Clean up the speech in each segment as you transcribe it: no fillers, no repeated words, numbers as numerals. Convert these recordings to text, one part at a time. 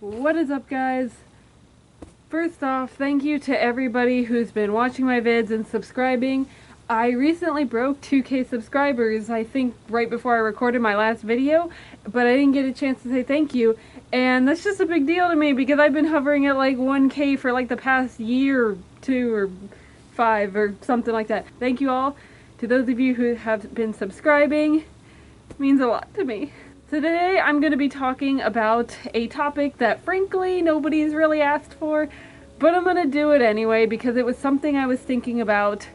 What is up, guys? First off, thank you to everybody who's been watching my vids and subscribing. I recently broke 2K subscribers, I think right before I recorded my last video, but I didn't get a chance to say thank you, and that's just a big deal to me because I've been hovering at like 1K for like the past year or 2 or 5 or something like that. Thank you all. To those of you who have been subscribing, it means a lot to me. So today I'm going to be talking about a topic that frankly nobody's really asked for, but I'm going to do it anyway because it was something I was thinking about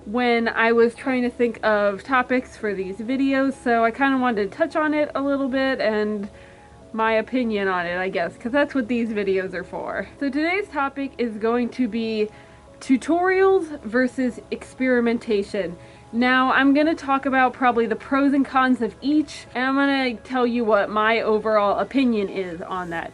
when I was trying to think of topics for these videos, so I kind of wanted to touch on it a little bit and my opinion on it, I guess, because that's what these videos are for. So today's topic is going to be tutorials versus experimentation. Now, I'm going to talk about probably the pros and cons of each, and I'm going to tell you what my overall opinion is on that.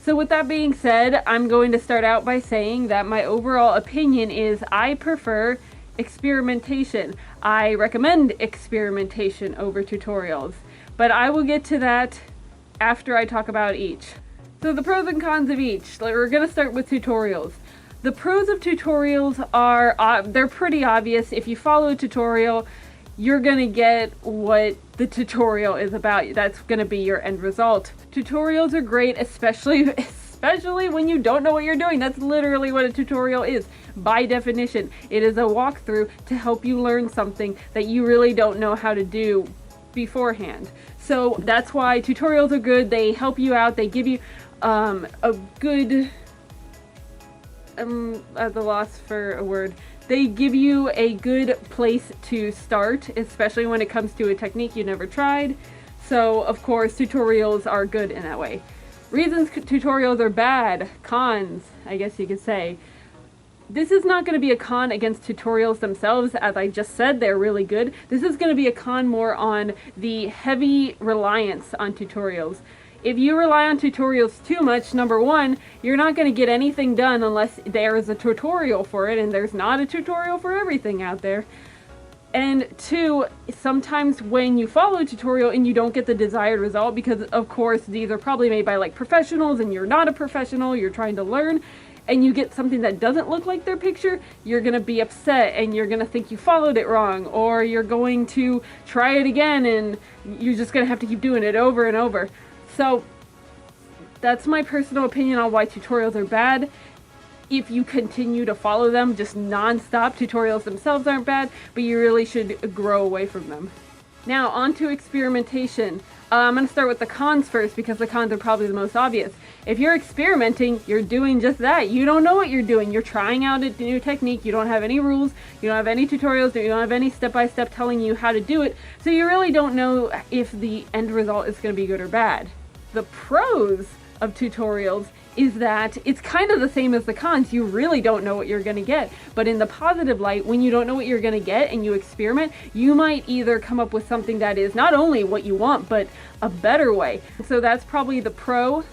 So with that being said, I'm going to start out by saying that my overall opinion is I prefer experimentation. I recommend experimentation over tutorials, but I will get to that after I talk about each. So the pros and cons of each. We're going to start with tutorials. The pros of tutorials are, they're pretty obvious. If you follow a tutorial, you're gonna get what the tutorial is about. That's gonna be your end result. Tutorials are great, especially when you don't know what you're doing. That's literally what a tutorial is. By definition, it is a walkthrough to help you learn something that you really don't know how to do beforehand. So that's why tutorials are good. They help you out. They give you a good... I'm at the loss for a word. They give you a good place to start, especially when it comes to a technique you never tried. So, of course, tutorials are good in that way. Reasons tutorials are bad. Cons, I guess you could say. This is not going to be a con against tutorials themselves. As I just said, they're really good. This is going to be a con more on the heavy reliance on tutorials. If you rely on tutorials too much, number one, you're not going to get anything done unless there is a tutorial for it, and there's not a tutorial for everything out there. And two, sometimes when you follow a tutorial and you don't get the desired result, because of course these are probably made by like professionals and you're not a professional, you're trying to learn, and you get something that doesn't look like their picture, you're going to be upset and you're going to think you followed it wrong, or you're going to try it again and you're just going to have to keep doing it over and over. So that's my personal opinion on why tutorials are bad. If you continue to follow them just non-stop, tutorials themselves aren't bad, but you really should grow away from them. Now, on to experimentation. I'm going to start with the cons first because the cons are probably the most obvious. If you're experimenting, you're doing just that. You don't know what you're doing. You're trying out a new technique. You don't have any rules. You don't have any tutorials. You don't have any step-by-step telling you how to do it. So you really don't know if the end result is going to be good or bad. The pros of tutorials is that it's kind of the same as the cons. You really don't know what you're going to get. But in the positive light, when you don't know what you're going to get and you experiment, you might either come up with something that is not only what you want, but a better way. So that's probably the pro.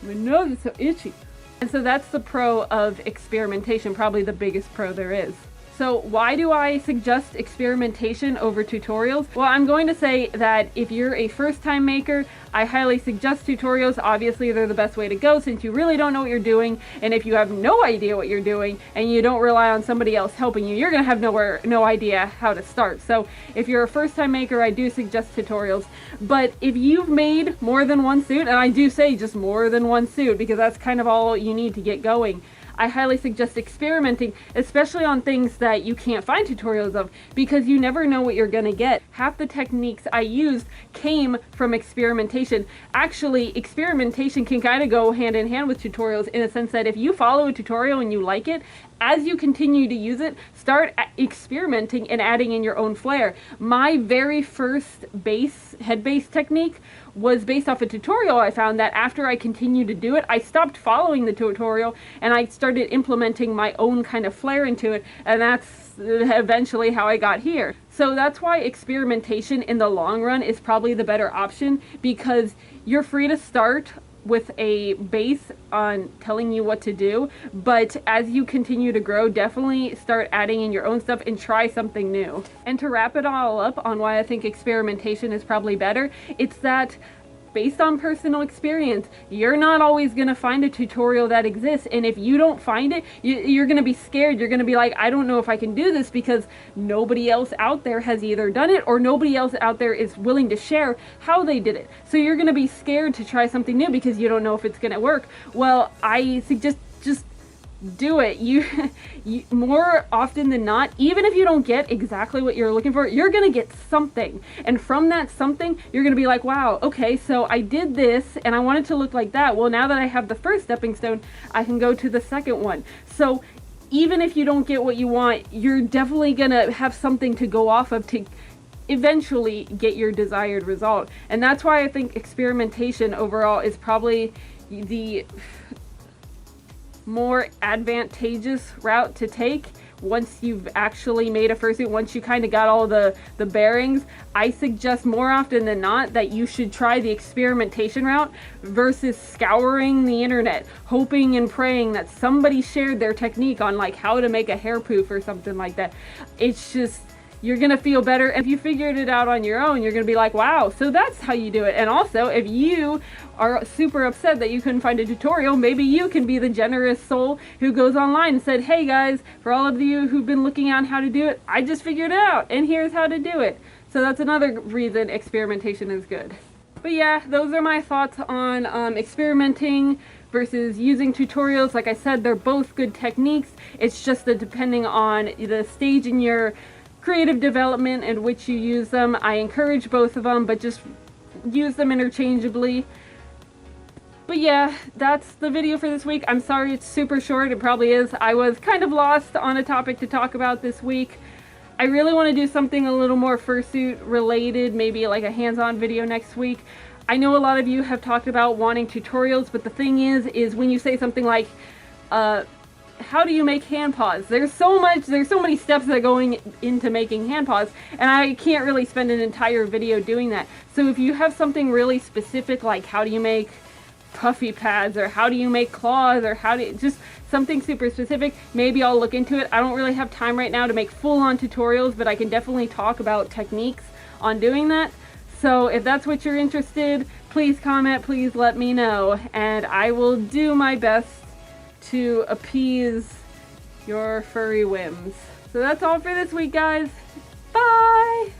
My nose is so itchy. And so that's the pro of experimentation, probably the biggest pro there is. So why do I suggest experimentation over tutorials? Well, I'm going to say that if you're a first-time maker, I highly suggest tutorials. Obviously, they're the best way to go since you really don't know what you're doing, and if you have no idea what you're doing and you don't rely on somebody else helping you, you're going to have no idea how to start. So if you're a first-time maker, I do suggest tutorials. But if you've made more than one suit, and I do say just more than one suit because that's kind of all you need to get going, I highly suggest experimenting, especially on things that you can't find tutorials of, because you never know what you're gonna get. Half the techniques I used came from experimentation. Actually, experimentation can kind of go hand in hand with tutorials in a sense that if you follow a tutorial and you like it, as you continue to use it, start experimenting and adding in your own flair. My very first head base technique was based off a tutorial I found that after I continued to do it, I stopped following the tutorial and I started implementing my own kind of flair into it, and that's eventually how I got here. So that's why experimentation in the long run is probably the better option, because you're free to start with a base on telling you what to do, but as you continue to grow, definitely start adding in your own stuff and try something new. And to wrap it all up on why I think experimentation is probably better, it's that based on personal experience. You're not always going to find a tutorial that exists, and if you don't find it, you're going to be scared. You're going to be like, I don't know if I can do this because nobody else out there has either done it or nobody else out there is willing to share how they did it. So you're going to be scared to try something new because you don't know if it's going to work. Well, I suggest just do it. You more often than not, even if you don't get exactly what you're looking for, you're gonna get something, and from that something you're gonna be like, wow, okay, so I did this and I want it to look like that. Well, now that I have the first stepping stone, I can go to the second one. So even if you don't get what you want, you're definitely gonna have something to go off of to eventually get your desired result. And that's why I think experimentation overall is probably the more advantageous route to take once you've actually made a fursuit. Once you kind of got all the bearings, I suggest more often than not that you should try the experimentation route versus scouring the internet, hoping and praying that somebody shared their technique on like how to make a hair poof or something like that. It's just, you're gonna feel better. If you figured it out on your own, you're gonna be like, wow, so that's how you do it. And also, if you are super upset that you couldn't find a tutorial, maybe you can be the generous soul who goes online and said, hey guys, for all of you who've been looking on how to do it, I just figured it out and here's how to do it. So that's another reason experimentation is good. But yeah, those are my thoughts on experimenting versus using tutorials. Like I said, they're both good techniques. It's just that depending on the stage in your creative development in which you use them. I encourage both of them, but just use them interchangeably. But yeah, that's the video for this week. I'm sorry it's super short. It probably is. I was kind of lost on a topic to talk about this week. I really want to do something a little more fursuit related, maybe like a hands-on video next week. I know a lot of you have talked about wanting tutorials, but the thing is when you say something like, how do you make hand paws? There's so many steps that are going into making hand paws, and I can't really spend an entire video doing that. So if you have something really specific, like how do you make puffy pads, or how do you make claws, or how do you, just something super specific, maybe I'll look into it. I don't really have time right now to make full-on tutorials, but I can definitely talk about techniques on doing that. So if that's what you're interested, please comment, please let me know, and I will do my best to appease your furry whims. So that's all for this week, guys. Bye!